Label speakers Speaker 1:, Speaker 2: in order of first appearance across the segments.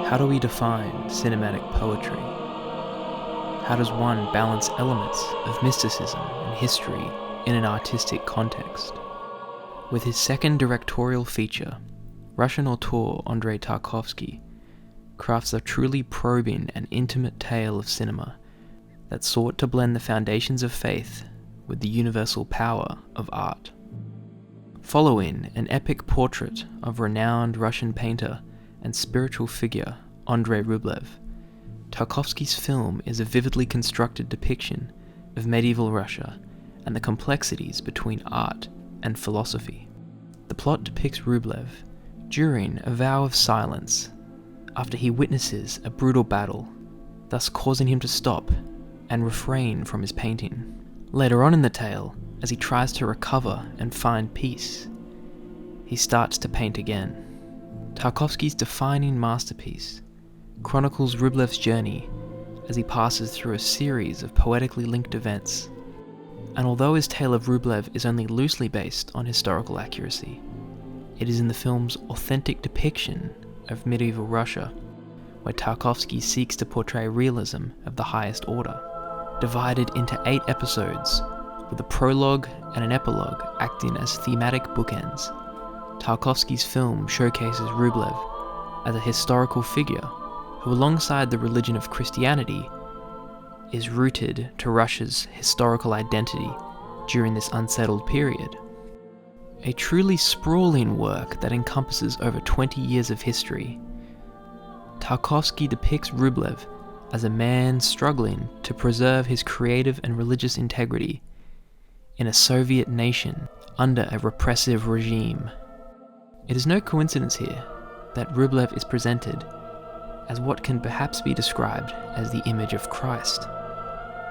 Speaker 1: How do we define cinematic poetry? How does one balance elements of mysticism and history in an artistic context? With his second directorial feature, Russian auteur Andrei Tarkovsky crafts a truly probing and intimate tale of cinema that sought to blend the foundations of faith with the universal power of art. Following an epic portrait of renowned Russian painter and spiritual figure Andrei Rublev, Tarkovsky's film is a vividly constructed depiction of medieval Russia and the complexities between art and philosophy. The plot depicts Rublev during a vow of silence after he witnesses a brutal battle, thus causing him to stop and refrain from his painting. Later on in the tale, as he tries to recover and find peace, he starts to paint again. Tarkovsky's defining masterpiece chronicles Rublev's journey as he passes through a series of poetically linked events. And although his tale of Rublev is only loosely based on historical accuracy, it is in the film's authentic depiction of medieval Russia, where Tarkovsky seeks to portray realism of the highest order. Divided into 8 episodes, with a prologue and an epilogue acting as thematic bookends, Tarkovsky's film showcases Rublev as a historical figure who, alongside the religion of Christianity, is rooted to Russia's historical identity during this unsettled period. A truly sprawling work that encompasses over 20 years of history, Tarkovsky depicts Rublev as a man struggling to preserve his creative and religious integrity in a Soviet nation under a repressive regime. It is no coincidence here that Rublev is presented as what can perhaps be described as the image of Christ,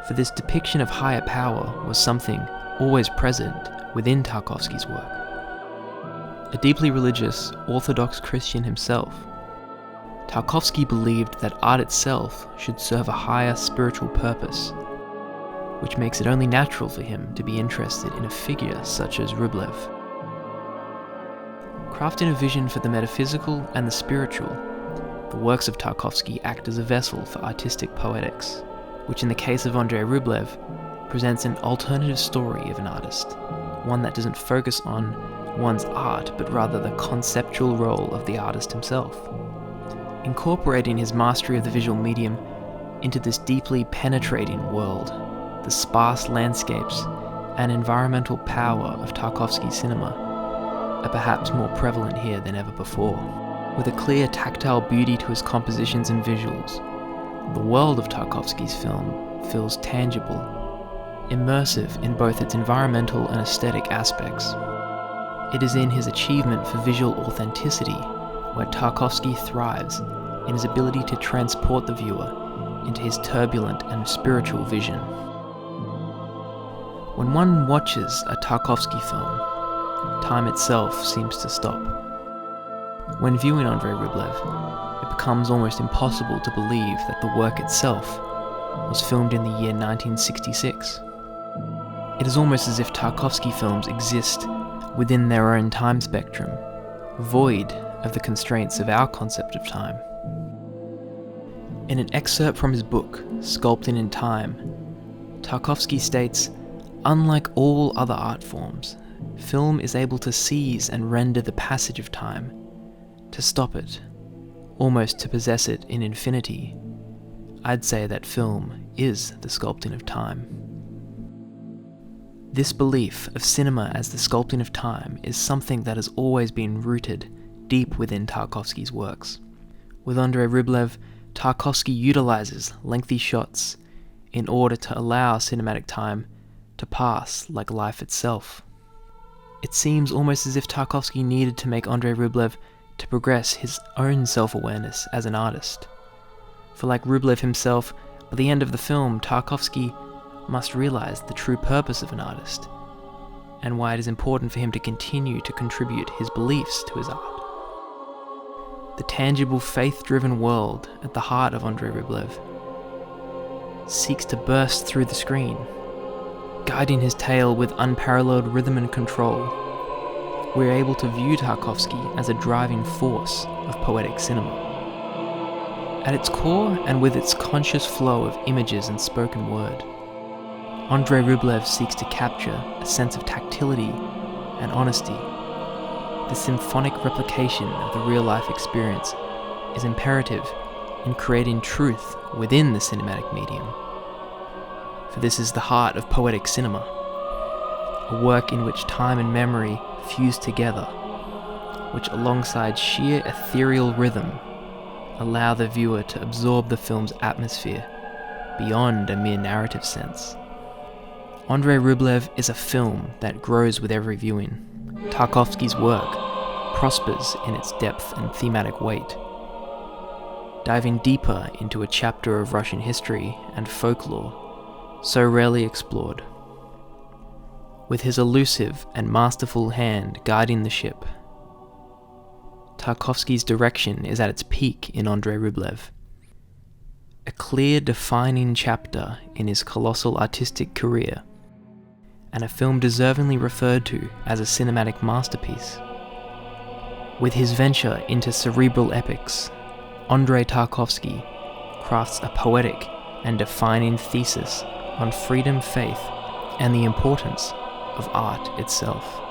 Speaker 1: for this depiction of higher power was something always present within Tarkovsky's work. A deeply religious, Orthodox Christian himself, Tarkovsky believed that art itself should serve a higher spiritual purpose, which makes it only natural for him to be interested in a figure such as Rublev. Crafting a vision for the metaphysical and the spiritual, the works of Tarkovsky act as a vessel for artistic poetics, which in the case of Andrei Rublev presents an alternative story of an artist, one that doesn't focus on one's art but rather the conceptual role of the artist himself. Incorporating his mastery of the visual medium into this deeply penetrating world, the sparse landscapes and environmental power of Tarkovsky's cinema are perhaps more prevalent here than ever before. With a clear tactile beauty to his compositions and visuals, the world of Tarkovsky's film feels tangible, immersive in both its environmental and aesthetic aspects. It is in his achievement for visual authenticity where Tarkovsky thrives in his ability to transport the viewer into his turbulent and spiritual vision. When one watches a Tarkovsky film, time itself seems to stop. When viewing Andrei Rublev, it becomes almost impossible to believe that the work itself was filmed in the year 1966. It is almost as if Tarkovsky films exist within their own time spectrum, void of the constraints of our concept of time. In an excerpt from his book, Sculpting in Time, Tarkovsky states, "Unlike all other art forms, film is able to seize and render the passage of time, to stop it, almost to possess it in infinity. I'd say that film is the sculpting of time." This belief of cinema as the sculpting of time is something that has always been rooted deep within Tarkovsky's works. With Andrei Rublev, Tarkovsky utilizes lengthy shots in order to allow cinematic time to pass like life itself. It seems almost as if Tarkovsky needed to make Andrei Rublev to progress his own self-awareness as an artist. For like Rublev himself, by the end of the film, Tarkovsky must realize the true purpose of an artist, and why it is important for him to continue to contribute his beliefs to his art. The tangible, faith-driven world at the heart of Andrei Rublev seeks to burst through the screen, guiding his tale with unparalleled rhythm and control. We're able to view Tarkovsky as a driving force of poetic cinema. At its core, and with its conscious flow of images and spoken word, Andrei Rublev seeks to capture a sense of tactility and honesty. The symphonic replication of the real-life experience is imperative in creating truth within the cinematic medium. For this is the heart of poetic cinema, a work in which time and memory fuse together, which alongside sheer ethereal rhythm allow the viewer to absorb the film's atmosphere beyond a mere narrative sense. Andrei Rublev is a film that grows with every viewing. Tarkovsky's work prospers in its depth and thematic weight, diving deeper into a chapter of Russian history and folklore so rarely explored. With his elusive and masterful hand guiding the ship, Tarkovsky's direction is at its peak in Andrei Rublev, a clear defining chapter in his colossal artistic career, and a film deservingly referred to as a cinematic masterpiece. With his venture into cerebral epics, Andrei Tarkovsky crafts a poetic and defining thesis on freedom, faith, and the importance of art itself.